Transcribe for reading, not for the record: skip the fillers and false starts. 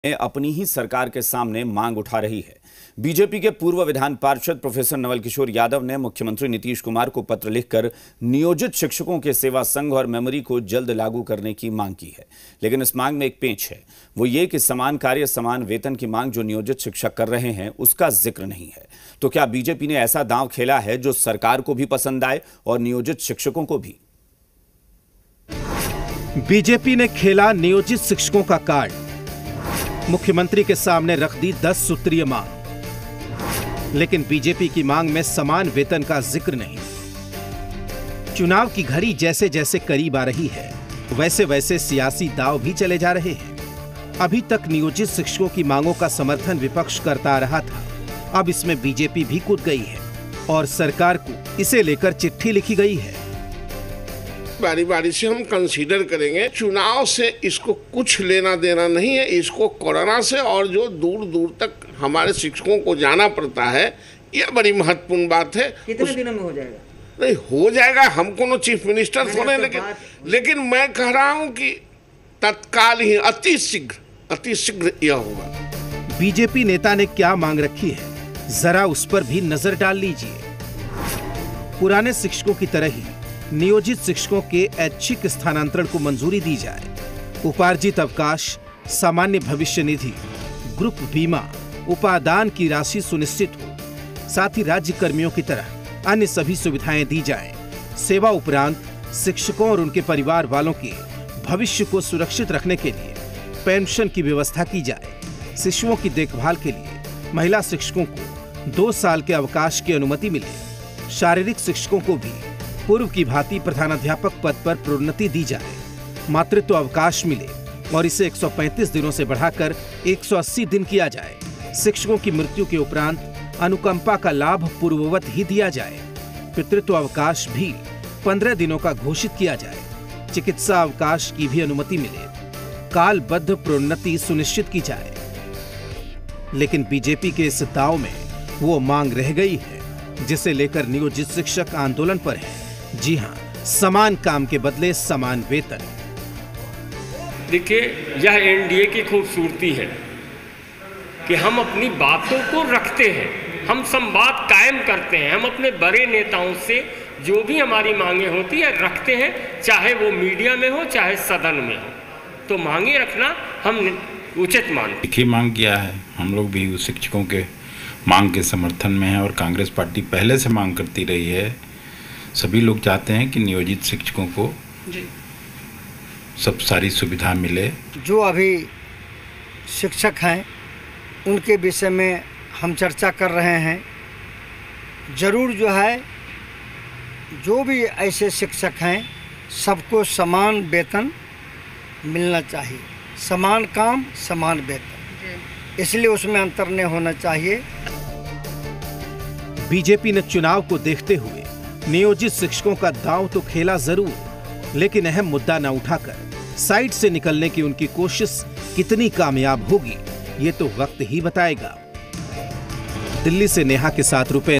अपनी ही सरकार के सामने मांग उठा रही है। बीजेपी के पूर्व विधान पार्षद प्रोफेसर नवल किशोर यादव ने मुख्यमंत्री नीतीश कुमार को पत्र लिखकर नियोजित शिक्षकों के सेवा संघ और मेमोरी को जल्द लागू करने की मांग की है। लेकिन इस मांग में एक पेंच है, वो ये कि समान कार्य समान वेतन की मांग जो नियोजित शिक्षक कर रहे हैं उसका जिक्र नहीं है। तो क्या बीजेपी ने ऐसा दांव खेला है जो सरकार को भी पसंद आए और नियोजित शिक्षकों को भी? बीजेपी ने खेला नियोजित शिक्षकों का कार्ड, मुख्यमंत्री के सामने रख दी 10 सूत्रीय मांग। लेकिन बीजेपी की मांग में समान वेतन का जिक्र नहीं। चुनाव की घड़ी जैसे जैसे करीब आ रही है, वैसे वैसे सियासी दांव भी चले जा रहे हैं। अभी तक नियोजित शिक्षकों की मांगों का समर्थन विपक्ष करता रहा था, अब इसमें बीजेपी भी कूद गई है और सरकार को इसे लेकर चिट्ठी लिखी गई है। बारी बारी से हम कंसीडर करेंगे। चुनाव से इसको कुछ लेना देना नहीं है, इसको कोरोना से और जो दूर दूर तक हमारे शिक्षकों को जाना पड़ता है, यह बड़ी महत्वपूर्ण बात है। कितने दिनों में हो जाएगा? नहीं हो जाएगा, हम कोनो चीफ मिनिस्टर थोड़े, लेकिन मैं कह रहा हूं कि तत्काल ही अति शीघ्र यह होगा। बीजेपी नेता ने क्या मांग रखी है, जरा उस पर भी नजर डाल लीजिए। पुराने शिक्षकों की तरह ही नियोजित शिक्षकों के ऐच्छिक स्थानांतरण को मंजूरी दी जाए। उपार्जित अवकाश, सामान्य भविष्य निधि, ग्रुप बीमा, उपादान की राशि सुनिश्चित हो। साथ ही राज्य कर्मियों की तरह अन्य सभी सुविधाएं दी जाएं। सेवा उपरांत शिक्षकों और उनके परिवार वालों के भविष्य को सुरक्षित रखने के लिए पेंशन की व्यवस्था की जाए। शिशुओं की देखभाल के लिए महिला शिक्षकों को 2 साल के अवकाश की अनुमति मिले। शारीरिक शिक्षकों को भी पूर्व की भांति प्रधानाध्यापक पद पर प्रोन्नति दी जाए। मातृत्व अवकाश मिले और इसे 135 दिनों से बढ़ाकर 180 दिन किया जाए। शिक्षकों की मृत्यु के उपरांत अनुकंपा का लाभ पूर्ववत ही दिया जाए। पितृत्व अवकाश भी 15 दिनों का घोषित किया जाए। चिकित्सा अवकाश की भी अनुमति मिले। कालबद्ध प्रोन्नति सुनिश्चित की जाए। लेकिन बीजेपी के इस दांव में वो मांग रह गई है जिसे लेकर नियोजित शिक्षक आंदोलन पर है। जी हां, समान काम के बदले समान वेतन। देखिए, यह एनडीए की खूबसूरती है कि हम अपनी बातों को रखते हैं, हम संवाद कायम करते हैं। हम अपने बड़े नेताओं से जो भी हमारी मांगे होती है रखते हैं, चाहे वो मीडिया में हो चाहे सदन में हो। तो मांगे रखना हम उचित मानते हैं। मांग किया है, हम लोग भी शिक्षकों के मांग के समर्थन में है और कांग्रेस पार्टी पहले से मांग करती रही है। सभी लोग चाहते हैं कि नियोजित शिक्षकों को सब सारी सुविधा मिले। जो अभी शिक्षक हैं उनके विषय में हम चर्चा कर रहे हैं। जरूर जो है, जो भी ऐसे शिक्षक हैं सबको समान वेतन मिलना चाहिए। समान काम समान वेतन, इसलिए उसमें अंतर नहीं होना चाहिए। बीजेपी ने चुनाव को देखते हुए नियोजित शिक्षकों का दांव तो खेला जरूर, लेकिन अहम मुद्दा न उठाकर साइड से निकलने की उनकी कोशिश कितनी कामयाब होगी, ये तो वक्त ही बताएगा। दिल्ली से नेहा के साथ रुपए